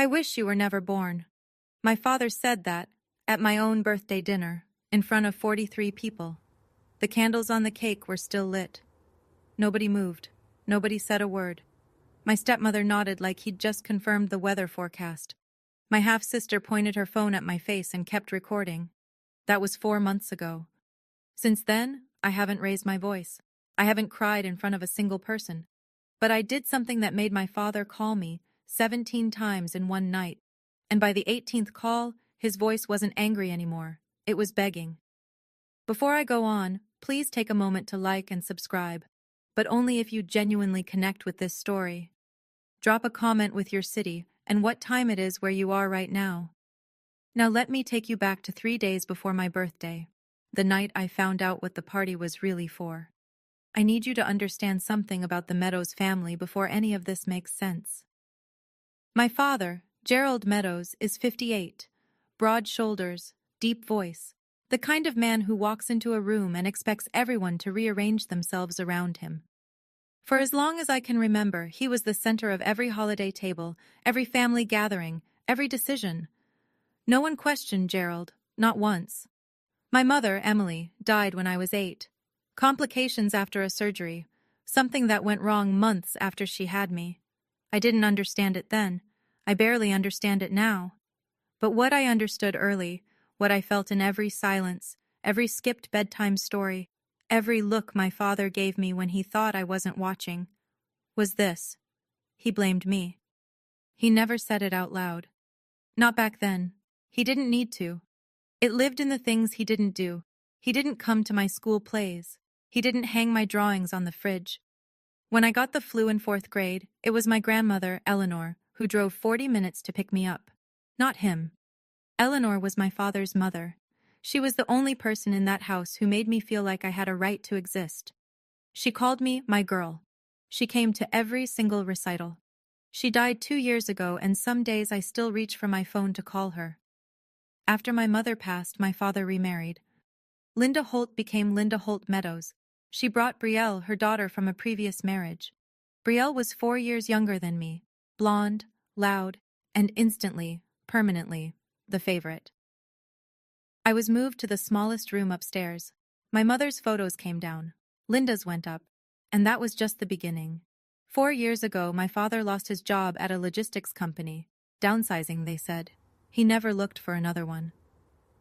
I wish you were never born. My father said that, at my own birthday dinner, in front of 43 people. The candles on the cake were still lit. Nobody moved. Nobody said a word. My stepmother nodded like he'd just confirmed the weather forecast. My half-sister pointed her phone at my face and kept recording. That was 4 months ago. Since then, I haven't raised my voice. I haven't cried in front of a single person. But I did something that made my father call me 17 times in one night. And by the 18th call, his voice wasn't angry anymore. It was begging. Before I go on, please take a moment to like and subscribe, but only if you genuinely connect with this story. Drop a comment with your city and what time it is where you are right now. Now let me take you back to 3 days before my birthday, the night I found out what the party was really for. I need you to understand something about the Meadows family before any of this makes sense. My father, Gerald Meadows, is 58, broad shoulders, deep voice, the kind of man who walks into a room and expects everyone to rearrange themselves around him. For as long as I can remember, he was the center of every holiday table, every family gathering, every decision. No one questioned Gerald, not once. My mother, Emily, died when I was 8. Complications after a surgery, something that went wrong months after she had me. I didn't understand it then. I barely understand it now. But what I understood early, what I felt in every silence, every skipped bedtime story, every look my father gave me when he thought I wasn't watching, was this. He blamed me. He never said it out loud. Not back then. He didn't need to. It lived in the things he didn't do. He didn't come to my school plays. He didn't hang my drawings on the fridge. When I got the flu in 4th grade, it was my grandmother, Eleanor, who drove 40 minutes to pick me up. Not him. Eleanor was my father's mother. She was the only person in that house who made me feel like I had a right to exist. She called me my girl. She came to every single recital. She died 2 years ago, and some days I still reach for my phone to call her. After my mother passed, my father remarried. Linda Holt became Linda Holt Meadows. She brought Brielle, her daughter, from a previous marriage. Brielle was 4 years younger than me, blonde, loud, and instantly, permanently, the favorite. I was moved to the smallest room upstairs. My mother's photos came down. Linda's went up. And that was just the beginning. 4 years ago, my father lost his job at a logistics company. Downsizing, they said. He never looked for another one.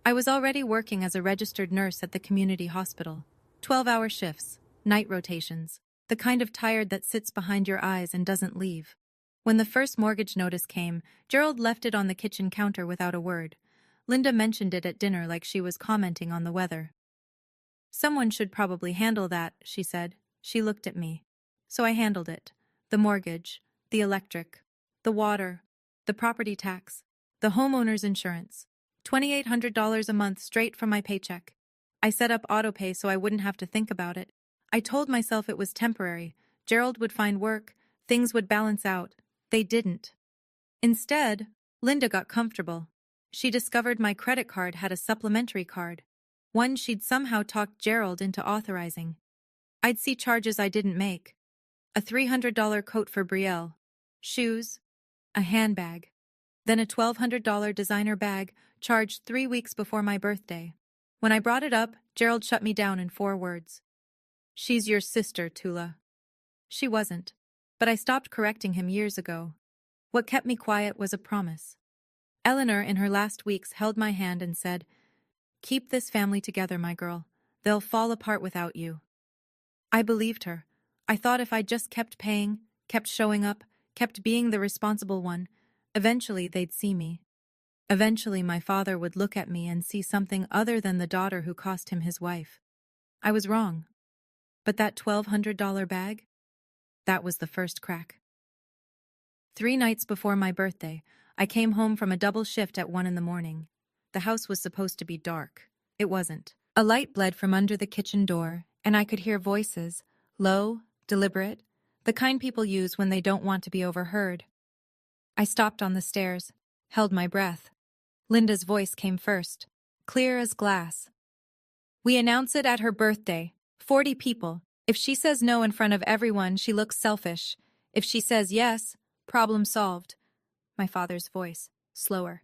I was already working as a registered nurse at the community hospital. 12-hour shifts, night rotations, the kind of tired that sits behind your eyes and doesn't leave. When the first mortgage notice came, Gerald left it on the kitchen counter without a word. Linda mentioned it at dinner like she was commenting on the weather. "Someone should probably handle that," she said. She looked at me. So I handled it. The mortgage, the electric, the water, the property tax, the homeowner's insurance. $2,800 a month straight from my paycheck. I set up autopay so I wouldn't have to think about it. I told myself it was temporary. Gerald would find work. Things would balance out. They didn't. Instead, Linda got comfortable. She discovered my credit card had a supplementary card, one she'd somehow talked Gerald into authorizing. I'd see charges I didn't make. A $300 coat for Brielle, shoes, a handbag, then a $1,200 designer bag charged 3 weeks before my birthday. When I brought it up, Gerald shut me down in 4 words. "She's your sister, Tula." She wasn't, but I stopped correcting him years ago. What kept me quiet was a promise. Eleanor, in her last weeks, held my hand and said, "Keep this family together, my girl. They'll fall apart without you." I believed her. I thought if I just kept paying, kept showing up, kept being the responsible one, eventually they'd see me. Eventually my father would look at me and see something other than the daughter who cost him his wife. I was wrong. But that $1,200 bag? That was the first crack. 3 nights before my birthday, I came home from a double shift at 1 in the morning. The house was supposed to be dark. It wasn't. A light bled from under the kitchen door, and I could hear voices, low, deliberate, the kind people use when they don't want to be overheard. I stopped on the stairs, held my breath. Linda's voice came first, clear as glass. "We announce it at her birthday. 40 people. If she says no in front of everyone, she looks selfish. If she says yes, problem solved." my father's voice, slower.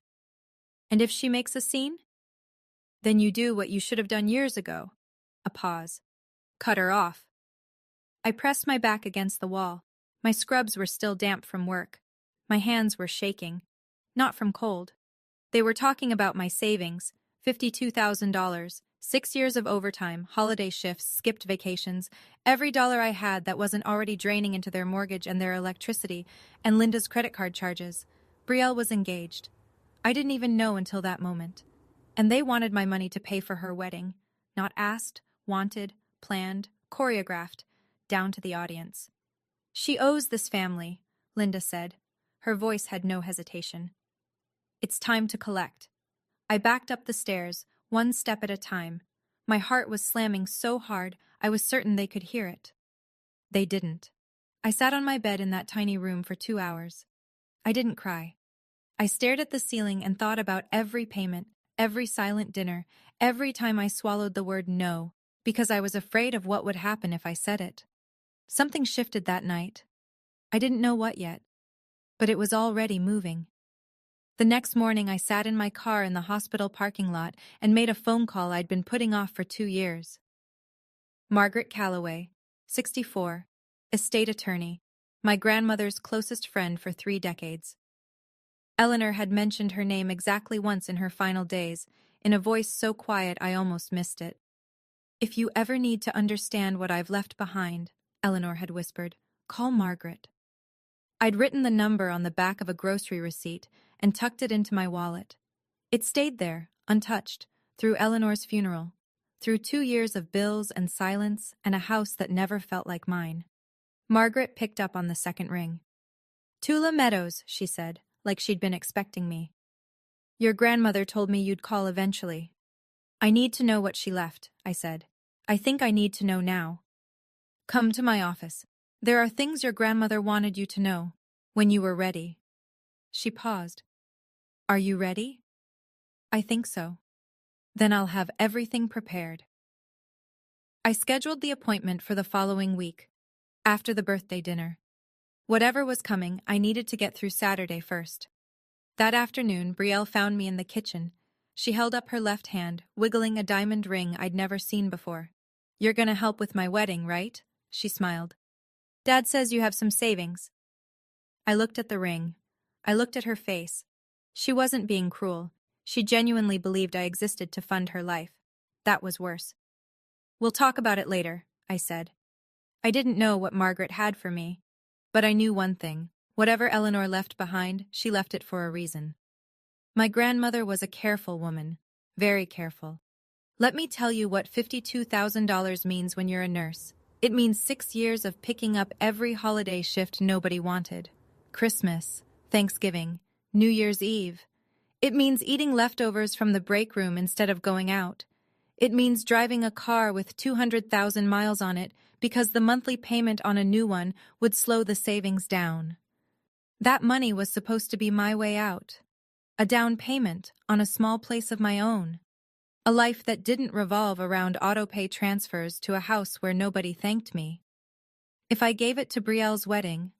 And if she makes a scene? Then you do what you should have done years ago. A pause. Cut her off. I pressed my back against the wall. My scrubs were still damp from work. My hands were shaking. Not from cold. They were talking about my savings, $52,000, 6 years of overtime, holiday shifts, skipped vacations, every dollar I had that wasn't already draining into their mortgage and their electricity, and Linda's credit card charges. Brielle was engaged. I didn't even know until that moment. And they wanted my money to pay for her wedding. Not asked, wanted, planned, choreographed, down to the audience. She owes this family, Linda said. Her voice had no hesitation. It's time to collect. I backed up the stairs, one step at a time. My heart was slamming so hard I was certain they could hear it. They didn't. I sat on my bed in that tiny room for 2 hours. I didn't cry. I stared at the ceiling and thought about every payment, every silent dinner, every time I swallowed the word no, because I was afraid of what would happen if I said it. Something shifted that night. I didn't know what yet, but it was already moving. The next morning I sat in my car in the hospital parking lot and made a phone call I'd been putting off for 2 years. Margaret Calloway, 64, estate attorney, my grandmother's closest friend for 3 decades. Eleanor had mentioned her name exactly once in her final days, in a voice so quiet I almost missed it. If you ever need to understand what I've left behind, Eleanor had whispered, call Margaret. I'd written the number on the back of a grocery receipt and tucked it into my wallet. It stayed there, untouched, through Eleanor's funeral, through 2 years of bills and silence and a house that never felt like mine. Margaret picked up on the second ring. Tula Meadows, she said, like she'd been expecting me. Your grandmother told me you'd call eventually. I need to know what she left, I said. I think I need to know now. Come to my office. There are things your grandmother wanted you to know, when you were ready. She paused. Are you ready? I think so. Then I'll have everything prepared. I scheduled the appointment for the following week, after the birthday dinner. Whatever was coming, I needed to get through Saturday first. That afternoon, Brielle found me in the kitchen. She held up her left hand, wiggling a diamond ring I'd never seen before. You're gonna help with my wedding, right? She smiled. Dad says you have some savings. I looked at the ring. I looked at her face. She wasn't being cruel. She genuinely believed I existed to fund her life. That was worse. We'll talk about it later, I said. I didn't know what Margaret had for me, but I knew one thing. Whatever Eleanor left behind, she left it for a reason. My grandmother was a careful woman, very careful. Let me tell you what $52,000 means when you're a nurse. It means 6 years of picking up every holiday shift nobody wanted. Christmas, Thanksgiving, New Year's Eve. It means eating leftovers from the break room instead of going out. It means driving a car with 200,000 miles on it because the monthly payment on a new one would slow the savings down. That money was supposed to be my way out. A down payment on a small place of my own. A life that didn't revolve around auto-pay transfers to a house where nobody thanked me. If I gave it to Brielle's wedding,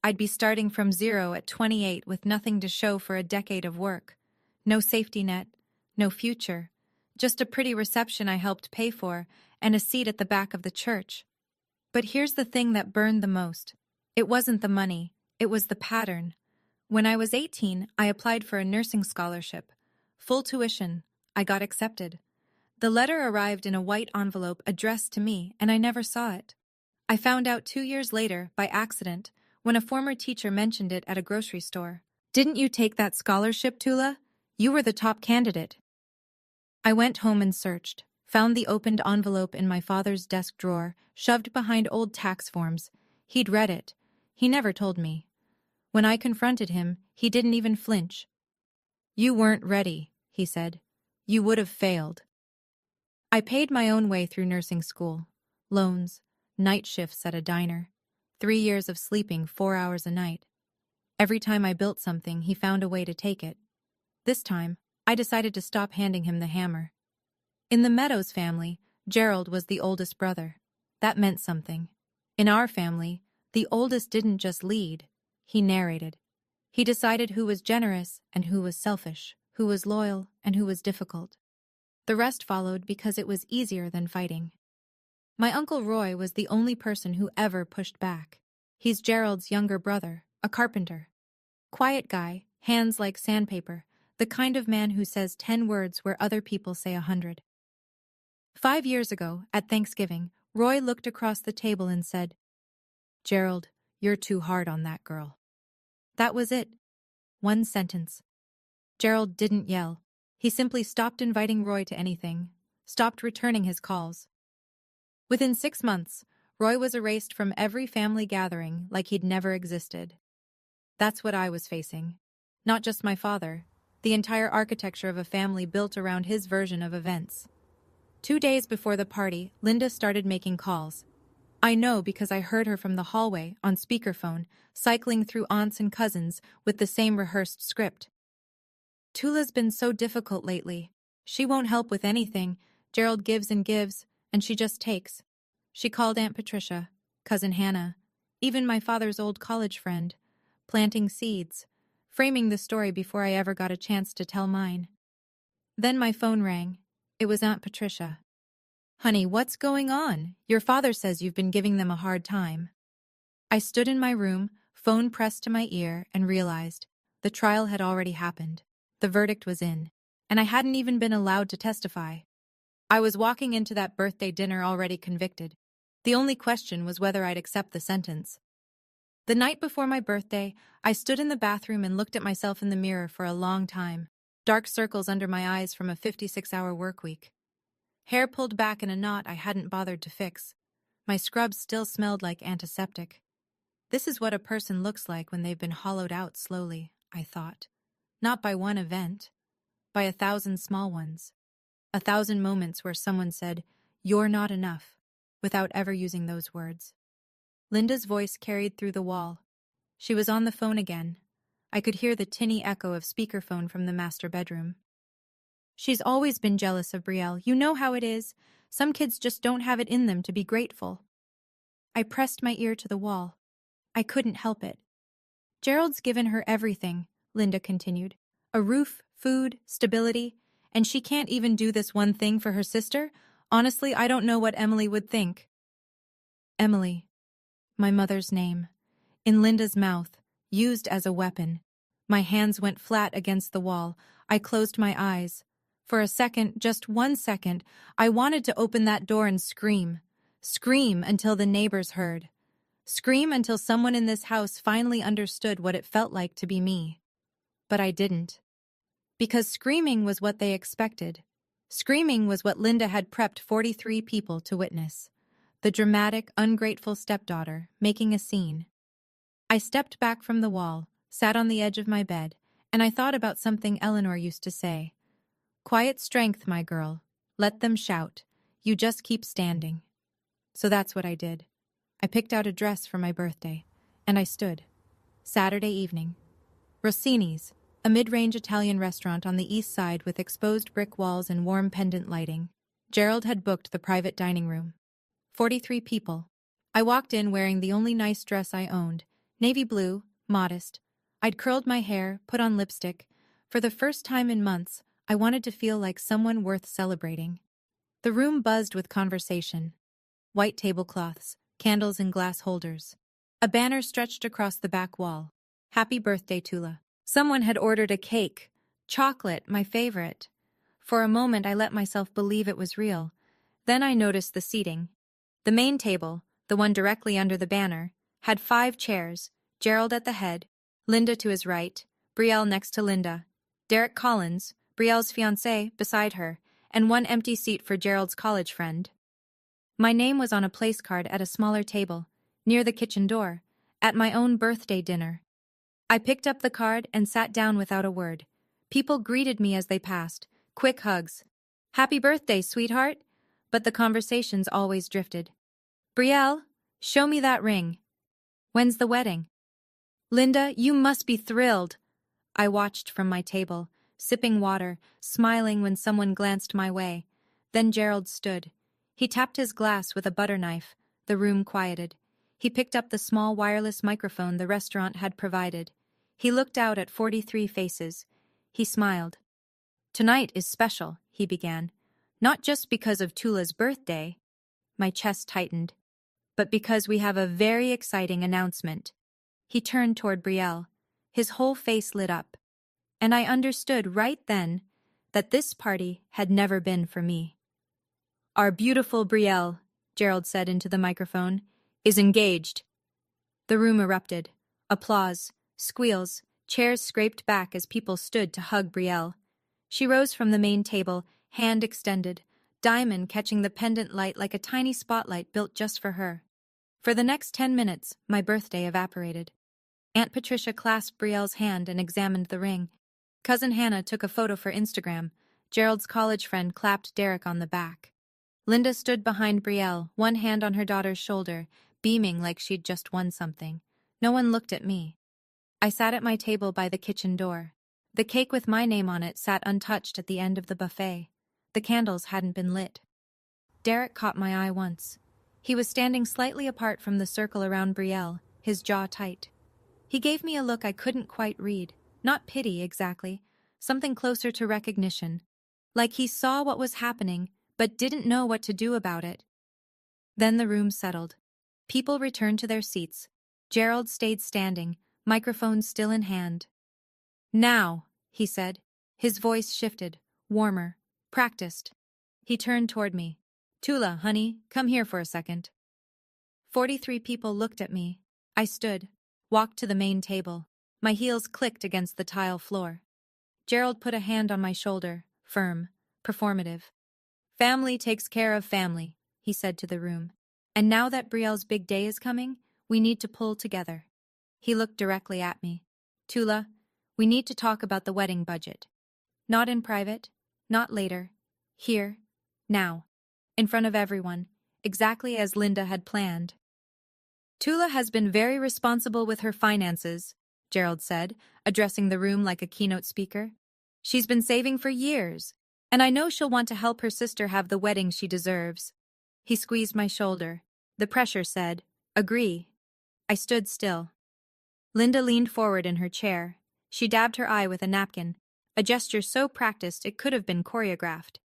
I'd be starting from zero at 28 with nothing to show for a decade of work. No safety net, no future, just a pretty reception I helped pay for and a seat at the back of the church. But here's the thing that burned the most. It wasn't the money, it was the pattern. When I was 18, I applied for a nursing scholarship. Full tuition. I got accepted. The letter arrived in a white envelope addressed to me, and I never saw it. I found out 2 years later, by accident, when a former teacher mentioned it at a grocery store. Didn't you take that scholarship, Tula? You were the top candidate. I went home and searched, found the opened envelope in my father's desk drawer, shoved behind old tax forms. He'd read it. He never told me. When I confronted him, he didn't even flinch. You weren't ready, he said. You would have failed. I paid my own way through nursing school. Loans, night shifts at a diner, 3 years of sleeping 4 hours a night. Every time I built something, he found a way to take it. This time, I decided to stop handing him the hammer. In the Meadows family, Gerald was the oldest brother. That meant something. In our family, the oldest didn't just lead, he narrated. He decided who was generous and who was selfish, who was loyal and who was difficult. The rest followed because it was easier than fighting. My Uncle Roy was the only person who ever pushed back. He's Gerald's younger brother, a carpenter. Quiet guy, hands like sandpaper, the kind of man who says 10 words where other people say 100. 5 years ago, at Thanksgiving, Roy looked across the table and said, "Gerald, you're too hard on that girl." That was it. One sentence. Gerald didn't yell. He simply stopped inviting Roy to anything, stopped returning his calls. Within 6 months, Roy was erased from every family gathering like he'd never existed. That's what I was facing. Not just my father, the entire architecture of a family built around his version of events. 2 days before the party, Linda started making calls. I know because I heard her from the hallway, on speakerphone, cycling through aunts and cousins with the same rehearsed script. "Tula's been so difficult lately. She won't help with anything. Gerald gives, and she just takes." She called Aunt Patricia, Cousin Hannah, even my father's old college friend, planting seeds, framing the story before I ever got a chance to tell mine. Then my phone rang. It was Aunt Patricia. "Honey, what's going on? Your father says you've been giving them a hard time." I stood in my room, phone pressed to my ear, and realized the trial had already happened. The verdict was in, and I hadn't even been allowed to testify. I was walking into that birthday dinner already convicted. The only question was whether I'd accept the sentence. The night before my birthday, I stood in the bathroom and looked at myself in the mirror for a long time, dark circles under my eyes from a 56-hour work week. Hair pulled back in a knot I hadn't bothered to fix. My scrubs still smelled like antiseptic. This is what a person looks like when they've been hollowed out slowly, I thought. Not by one event, by 1,000 small ones. 1,000 moments where someone said, "You're not enough," without ever using those words. Linda's voice carried through the wall. She was on the phone again. I could hear the tinny echo of speakerphone from the master bedroom. "She's always been jealous of Brielle. You know how it is. Some kids just don't have it in them to be grateful." I pressed my ear to the wall. I couldn't help it. "Gerald's given her everything," Linda continued. "A roof, food, stability, and she can't even do this one thing for her sister? Honestly, I don't know what Emily would think." Emily. My mother's name. In Linda's mouth, used as a weapon. My hands went flat against the wall. I closed my eyes. For a second, just 1 second, I wanted to open that door and scream. Scream until the neighbors heard. Scream until someone in this house finally understood what it felt like to be me. But I didn't. Because screaming was what they expected. Screaming was what Linda had prepped 43 people to witness. The dramatic, ungrateful stepdaughter, making a scene. I stepped back from the wall, sat on the edge of my bed, and I thought about something Eleanor used to say. "Quiet strength, my girl. Let them shout. You just keep standing." So that's what I did. I picked out a dress for my birthday, and I stood. Saturday evening. Rossini's, a mid-range Italian restaurant on the east side with exposed brick walls and warm pendant lighting. Gerald had booked the private dining room. 43 people. I walked in wearing the only nice dress I owned, navy blue, modest. I'd curled my hair, put on lipstick. For the first time in months, I wanted to feel like someone worth celebrating. The room buzzed with conversation. White tablecloths, candles in glass holders. A banner stretched across the back wall. "Happy birthday, Tula." Someone had ordered a cake. Chocolate, my favorite. For a moment, I let myself believe it was real. Then I noticed the seating. The main table, the one directly under the banner, had 5 chairs, Gerald at the head, Linda to his right, Brielle next to Linda, Derek Collins, Brielle's fiancé, beside her, and 1 empty seat for Gerald's college friend. My name was on a place card at a smaller table, near the kitchen door, at my own birthday dinner. I picked up the card and sat down without a word. People greeted me as they passed, quick hugs. "Happy birthday, sweetheart." But the conversations always drifted. "Brielle, show me that ring. When's the wedding?" "Linda, you must be thrilled." I watched from my table, sipping water, smiling when someone glanced my way. Then Gerald stood. He tapped his glass with a butter knife. The room quieted. He picked up the small wireless microphone the restaurant had provided. He looked out at 43 faces. He smiled. "Tonight is special," he began. "Not just because of Tula's birthday," my chest tightened, "but because we have a very exciting announcement." He turned toward Brielle. His whole face lit up. And I understood right then that this party had never been for me. "Our beautiful Brielle," Gerald said into the microphone, "is engaged." The room erupted. Applause, squeals, chairs scraped back as people stood to hug Brielle. She rose from the main table, hand extended, diamond catching the pendant light like a tiny spotlight built just for her. For the next 10 minutes, my birthday evaporated. Aunt Patricia clasped Brielle's hand and examined the ring. Cousin Hannah took a photo for Instagram. Gerald's college friend clapped Derek on the back. Linda stood behind Brielle, one hand on her daughter's shoulder, beaming like she'd just won something. No one looked at me. I sat at my table by the kitchen door. The cake with my name on it sat untouched at the end of the buffet. The candles hadn't been lit. Derek caught my eye once. He was standing slightly apart from the circle around Brielle, his jaw tight. He gave me a look I couldn't quite read. Not pity, exactly. Something closer to recognition. Like he saw what was happening, but didn't know what to do about it. Then the room settled. People returned to their seats. Gerald stayed standing, microphone still in hand. "Now," he said. His voice shifted, warmer, practiced. He turned toward me. "Tula, honey, come here for a second." 43 people looked at me. I stood, walked to the main table. My heels clicked against the tile floor. Gerald put a hand on my shoulder, firm, performative. "Family takes care of family," he said to the room. "And now that Brielle's big day is coming, we need to pull together." He looked directly at me. "Tula, we need to talk about the wedding budget. Not in private, not later. Here, now, in front of everyone, exactly as Linda had planned." "Tula has been very responsible with her finances," Gerald said, addressing the room like a keynote speaker. "She's been saving for years, and I know she'll want to help her sister have the wedding she deserves." He squeezed my shoulder. The pressure said, "Agree." I stood still. Linda leaned forward in her chair. She dabbed her eye with a napkin, a gesture so practiced it could have been choreographed.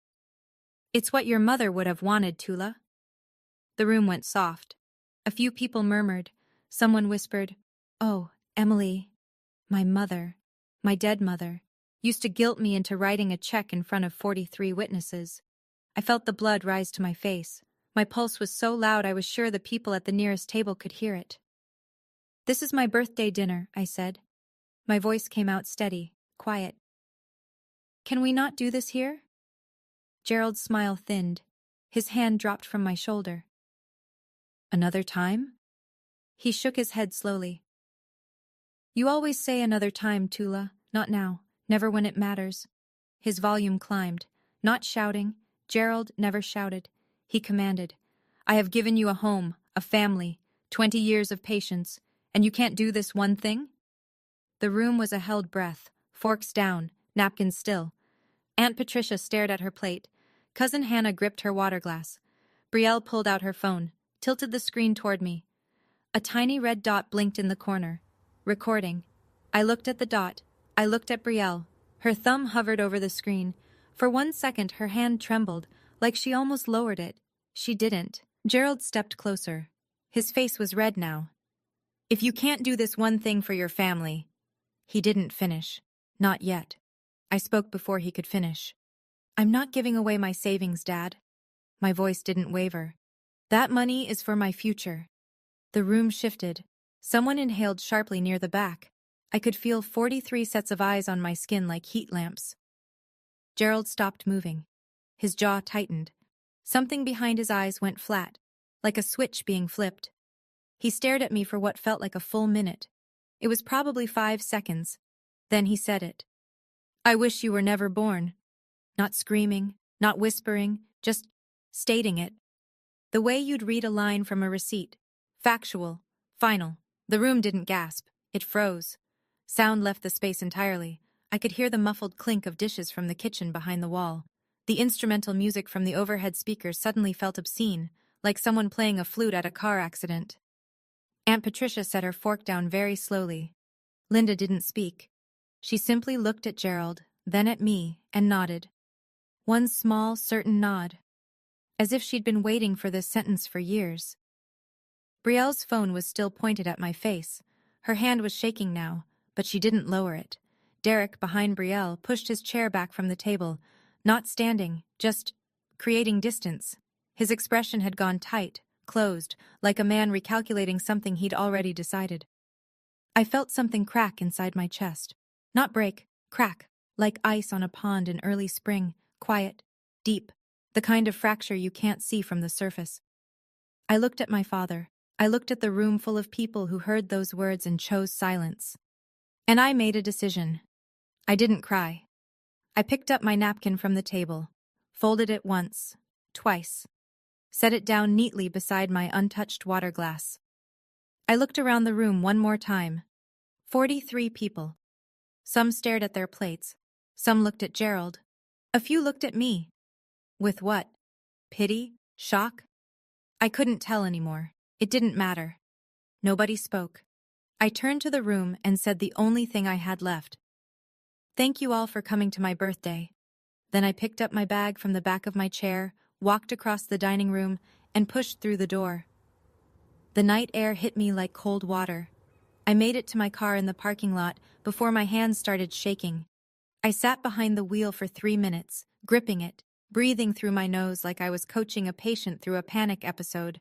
"It's what your mother would have wanted, Tula." The room went soft. A few people murmured. Someone whispered, "Oh, Emily, my mother, my dead mother, used to guilt me into writing a check in front of 43 witnesses." I felt the blood rise to my face. My pulse was so loud I was sure the people at the nearest table could hear it. "This is my birthday dinner," I said. My voice came out steady, quiet. "Can we not do this here?" Gerald's smile thinned. His hand dropped from my shoulder. "Another time?" He shook his head slowly. "You always say another time, Tula. Not now. Never when it matters." His volume climbed. Not shouting. Gerald never shouted. He commanded, "I have given you a home, a family, 20 years of patience, and you can't do this one thing?" The room was a held breath, forks down, napkins still. Aunt Patricia stared at her plate. Cousin Hannah gripped her water glass. Brielle pulled out her phone, tilted the screen toward me. A tiny red dot blinked in the corner. Recording. I looked at the dot. I looked at Brielle. Her thumb hovered over the screen. For 1 second, her hand trembled, like she almost lowered it. She didn't. Gerald stepped closer. His face was red now. "If you can't do this one thing for your family..." He didn't finish. Not yet. I spoke before he could finish. "I'm not giving away my savings, Dad." My voice didn't waver. "That money is for my future." The room shifted. Someone inhaled sharply near the back. I could feel 43 sets of eyes on my skin like heat lamps. Gerald stopped moving. His jaw tightened. Something behind his eyes went flat, like a switch being flipped. He stared at me for what felt like a full minute. It was probably 5 seconds. Then he said it. "I wish you were never born." Not screaming, not whispering, just stating it. The way you'd read a line from a receipt. Factual, final. The room didn't gasp. It froze. Sound left the space entirely. I could hear the muffled clink of dishes from the kitchen behind the wall. The instrumental music from the overhead speakers suddenly felt obscene, like someone playing a flute at a car accident. Aunt Patricia set her fork down very slowly. Linda didn't speak. She simply looked at Gerald, then at me, and nodded. One small, certain nod, as if she'd been waiting for this sentence for years. Brielle's phone was still pointed at my face. Her hand was shaking now, but she didn't lower it. Derek, behind Brielle, pushed his chair back from the table, not standing, just creating distance. His expression had gone tight, closed, like a man recalculating something he'd already decided. I felt something crack inside my chest. Not break, crack, like ice on a pond in early spring, quiet, deep, the kind of fracture you can't see from the surface. I looked at my father. I looked at the room full of people who heard those words and chose silence. And I made a decision. I didn't cry. I picked up my napkin from the table, folded it once, twice, set it down neatly beside my untouched water glass. I looked around the room one more time. 43 people. Some stared at their plates. Some looked at Gerald. A few looked at me. With what? Pity? Shock? I couldn't tell anymore. It didn't matter. Nobody spoke. I turned to the room and said the only thing I had left. Thank you all for coming to my birthday. Then I picked up my bag from the back of my chair, walked across the dining room, and pushed through the door. The night air hit me like cold water. I made it to my car in the parking lot before my hands started shaking. I sat behind the wheel for 3 minutes, gripping it, breathing through my nose like I was coaching a patient through a panic episode.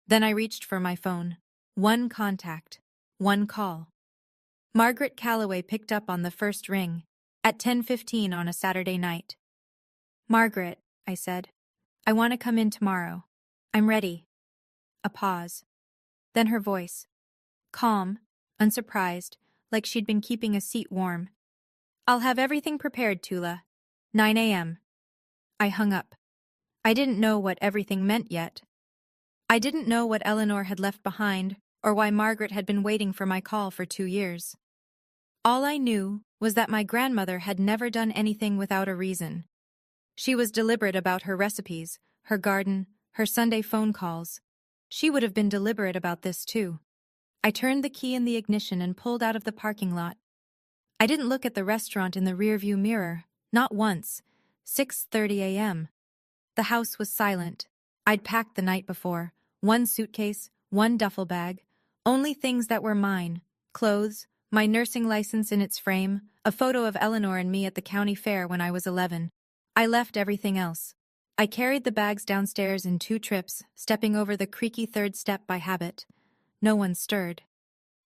Then I reached for my phone. One contact. One call. Margaret Calloway picked up on the first ring, at 10:15 on a Saturday night. Margaret, I said, I want to come in tomorrow. I'm ready. A pause. Then her voice. Calm, unsurprised, like she'd been keeping a seat warm. I'll have everything prepared, Tula. 9 a.m. I hung up. I didn't know what everything meant yet. I didn't know what Eleanor had left behind, or why Margaret had been waiting for my call for 2 years. All I knew was that my grandmother had never done anything without a reason. She was deliberate about her recipes, her garden, her Sunday phone calls. She would have been deliberate about this too. I turned the key in the ignition and pulled out of the parking lot. I didn't look at the restaurant in the rearview mirror, not once. 6:30 a.m. The house was silent. I'd packed the night before. One suitcase, one duffel bag, only things that were mine. Clothes, my nursing license in its frame, a photo of Eleanor and me at the county fair when I was 11. I left everything else. I carried the bags downstairs in 2 trips, stepping over the creaky 3rd step by habit. No one stirred.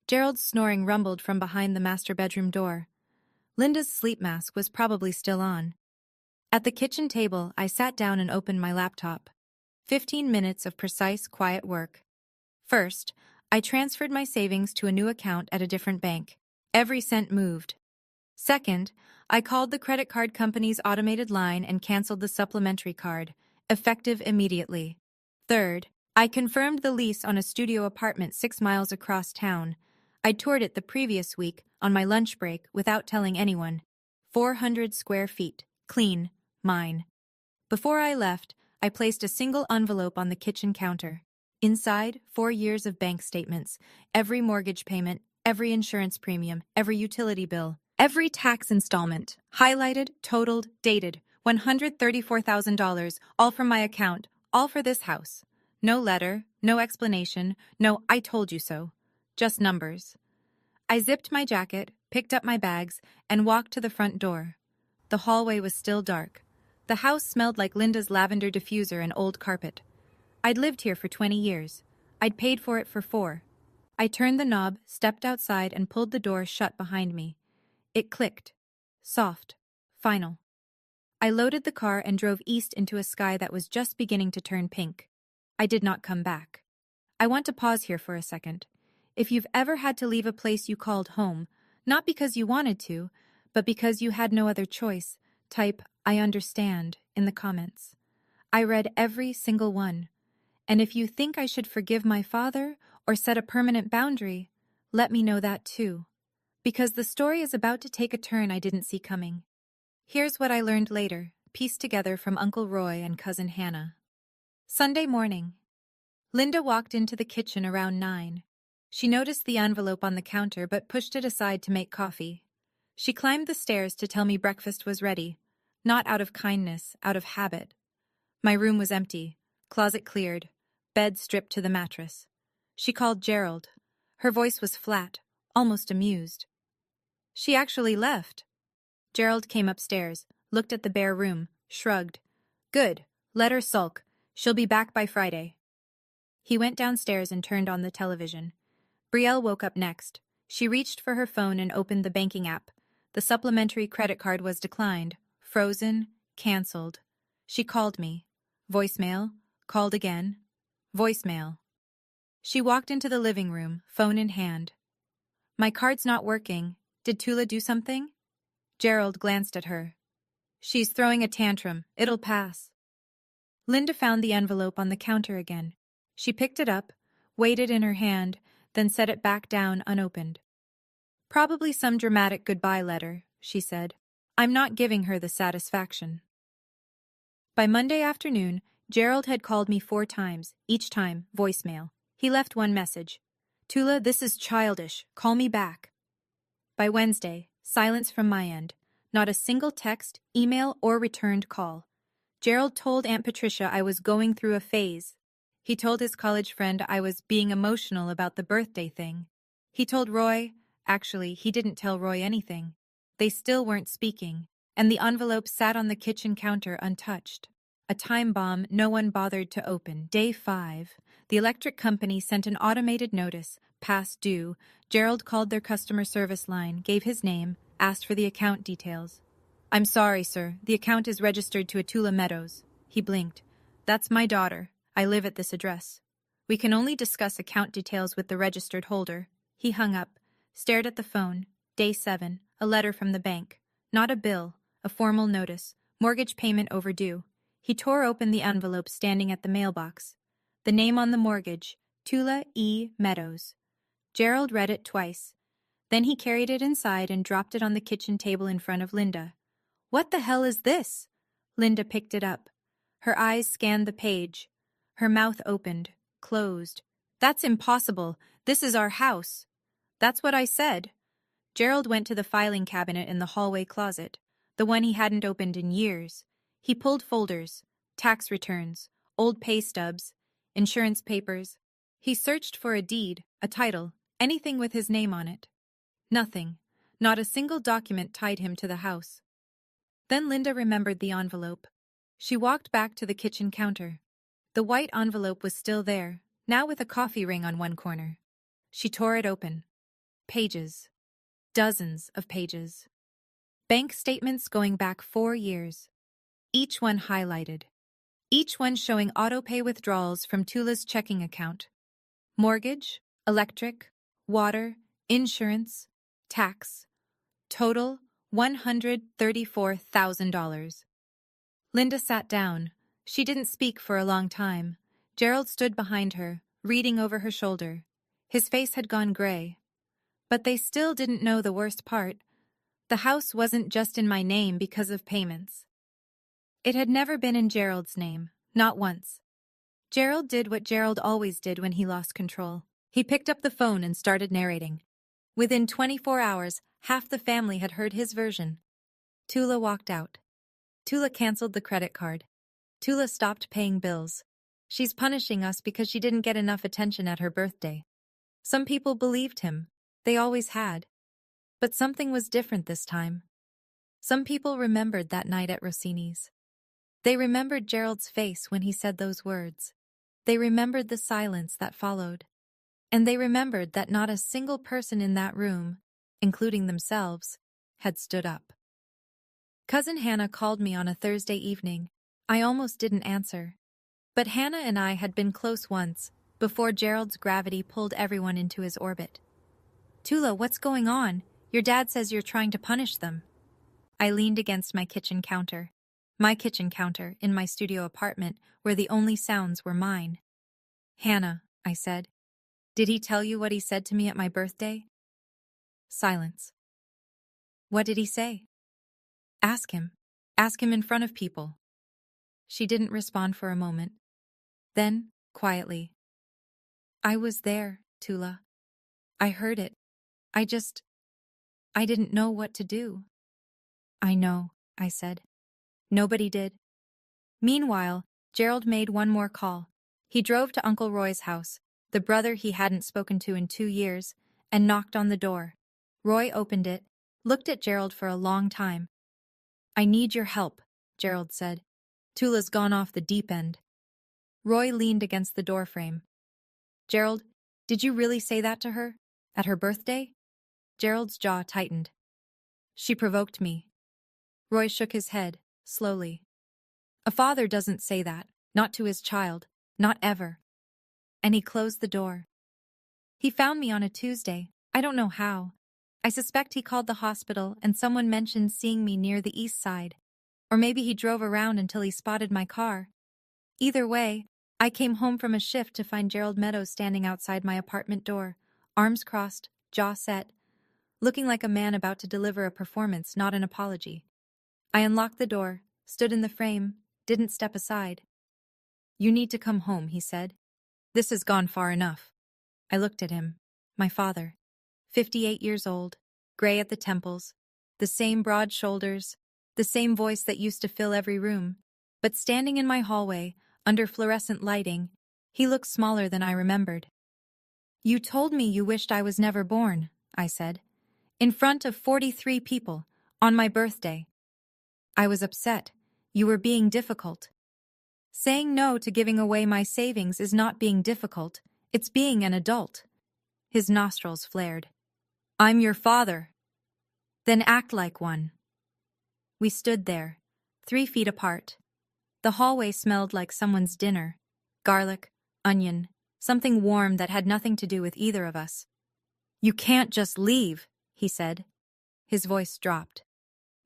Gerald's snoring rumbled from behind the master bedroom door. Linda's sleep mask was probably still on. At the kitchen table, I sat down and opened my laptop. 15 minutes of precise, quiet work. First, I transferred my savings to a new account at a different bank. Every cent moved. Second, I called the credit card company's automated line and canceled the supplementary card, effective immediately. Third, I confirmed the lease on a studio apartment 6 miles across town. I toured it the previous week on my lunch break without telling anyone. 400 square feet, clean, mine. Before I left, I placed a single envelope on the kitchen counter. Inside, 4 years of bank statements, every mortgage payment, every insurance premium, every utility bill, every tax installment, highlighted, totaled, dated, $134,000, all from my account, all for this house. No letter, no explanation, no "I told you so." Just numbers. I zipped my jacket, picked up my bags, and walked to the front door. The hallway was still dark. The house smelled like Linda's lavender diffuser and old carpet. I'd lived here for 20 years. I'd paid for it for 4. I turned the knob, stepped outside, and pulled the door shut behind me. It clicked. Soft. Final. I loaded the car and drove east into a sky that was just beginning to turn pink. I did not come back. I want to pause here for a second. If you've ever had to leave a place you called home, not because you wanted to, but because you had no other choice, type "I understand" in the comments. I read every single one. And if you think I should forgive my father or set a permanent boundary, let me know that too. Because the story is about to take a turn I didn't see coming. Here's what I learned later, pieced together from Uncle Roy and Cousin Hannah. Sunday morning. Linda walked into the kitchen around 9. She noticed the envelope on the counter but pushed it aside to make coffee. She climbed the stairs to tell me breakfast was ready, not out of kindness, out of habit. My room was empty, closet cleared, bed stripped to the mattress. She called Gerald. Her voice was flat, almost amused. She actually left. Gerald came upstairs, looked at the bare room, shrugged. Good, let her sulk. She'll be back by Friday. He went downstairs and turned on the television. Brielle woke up next. She reached for her phone and opened the banking app. The supplementary credit card was declined, frozen, canceled. She called me. Voicemail, called again. Voicemail. She walked into the living room, phone in hand. My card's not working. Did Tula do something? Gerald glanced at her. She's throwing a tantrum. It'll pass. Linda found the envelope on the counter again. She picked it up, weighed it in her hand, then set it back down unopened. Probably some dramatic goodbye letter, she said. I'm not giving her the satisfaction. By Monday afternoon, Gerald had called me 4 times, each time voicemail. He left one message. Tula, this is childish. Call me back. By Wednesday, silence from my end. Not a single text, email, or returned call. Gerald told Aunt Patricia I was going through a phase. He told his college friend I was being emotional about the birthday thing. He told Roy, actually, he didn't tell Roy anything. They still weren't speaking, and the envelope sat on the kitchen counter untouched. A time bomb no one bothered to open. Day 5. The electric company sent an automated notice, past due. Gerald called their customer service line, gave his name, asked for the account details. I'm sorry, sir. The account is registered to Atula Meadows. He blinked. That's my daughter. I live at this address. We can only discuss account details with the registered holder. He hung up, stared at the phone. Day 7. A letter from the bank. Not a bill, a formal notice. Mortgage payment overdue. He tore open the envelope standing at the mailbox. The name on the mortgage, Tula E. Meadows. Gerald read it twice. Then he carried it inside and dropped it on the kitchen table in front of Linda. What the hell is this? Linda picked it up. Her eyes scanned the page. Her mouth opened, closed. That's impossible. This is our house. That's what I said. Gerald went to the filing cabinet in the hallway closet, the one he hadn't opened in years. He pulled folders, tax returns, old pay stubs, insurance papers. He searched for a deed, a title, anything with his name on it. Nothing. Not a single document tied him to the house. Then Linda remembered the envelope. She walked back to the kitchen counter. The white envelope was still there, now with a coffee ring on one corner. She tore it open. Pages. Dozens of pages. Bank statements going back 4 years. Each one highlighted. Each one showing auto-pay withdrawals from Tula's checking account. Mortgage, electric, water, insurance, tax. Total $134,000. Linda sat down. She didn't speak for a long time. Gerald stood behind her, reading over her shoulder. His face had gone gray. But they still didn't know the worst part. The house wasn't just in my name because of payments. It had never been in Gerald's name, not once. Gerald did what Gerald always did when he lost control. He picked up the phone and started narrating. Within 24 hours, half the family had heard his version. Tula walked out. Tula canceled the credit card. Tula stopped paying bills. She's punishing us because she didn't get enough attention at her birthday. Some people believed him. They always had. But something was different this time. Some people remembered that night at Rossini's. They remembered Gerald's face when he said those words. They remembered the silence that followed. And they remembered that not a single person in that room, including themselves, had stood up. Cousin Hannah called me on a Thursday evening. I almost didn't answer. But Hannah and I had been close once, before Gerald's gravity pulled everyone into his orbit. Tula, what's going on? Your dad says you're trying to punish them. I leaned against my kitchen counter. My kitchen counter, in my studio apartment, where the only sounds were mine. Hannah, I said. Did he tell you what he said to me at my birthday? Silence. What did he say? Ask him. Ask him in front of people. She didn't respond for a moment. Then, quietly. I was there, Tula. I heard it. I didn't know what to do. I know, I said. Nobody did. Meanwhile, Gerald made one more call. He drove to Uncle Roy's house, the brother he hadn't spoken to in 2 years, and knocked on the door. Roy opened it, looked at Gerald for a long time. I need your help, Gerald said. Tula's gone off the deep end. Roy leaned against the doorframe. Gerald, did you really say that to her? At her birthday? Gerald's jaw tightened. She provoked me. Roy shook his head, slowly. A father doesn't say that, not to his child, not ever. And he closed the door. He found me on a Tuesday. I don't know how. I suspect he called the hospital and someone mentioned seeing me near the east side. Or maybe he drove around until he spotted my car. Either way, I came home from a shift to find Gerald Meadows standing outside my apartment door, arms crossed, jaw set, looking like a man about to deliver a performance, not an apology. I unlocked the door, stood in the frame, didn't step aside. You need to come home, he said. This has gone far enough. I looked at him. My father. 58 years old, gray at the temples, the same broad shoulders, the same voice that used to fill every room. But standing in my hallway, under fluorescent lighting, he looked smaller than I remembered. You told me you wished I was never born, I said. In front of 43 people, on my birthday. I was upset. You were being difficult. Saying no to giving away my savings is not being difficult, it's being an adult. His nostrils flared. I'm your father. Then act like one. We stood there, 3 feet apart. The hallway smelled like someone's dinner. Garlic, onion, something warm that had nothing to do with either of us. You can't just leave, he said. His voice dropped.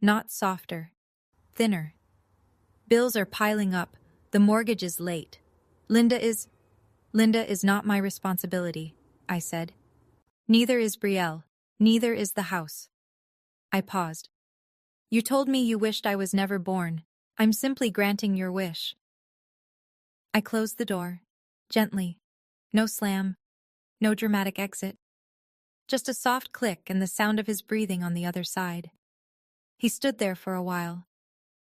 Not softer. Thinner. Bills are piling up. The mortgage is late. Linda is not my responsibility, I said. Neither is Brielle. Neither is the house. I paused. You told me you wished I was never born. I'm simply granting your wish. I closed the door. Gently. No slam. No dramatic exit. Just a soft click and the sound of his breathing on the other side. He stood there for a while.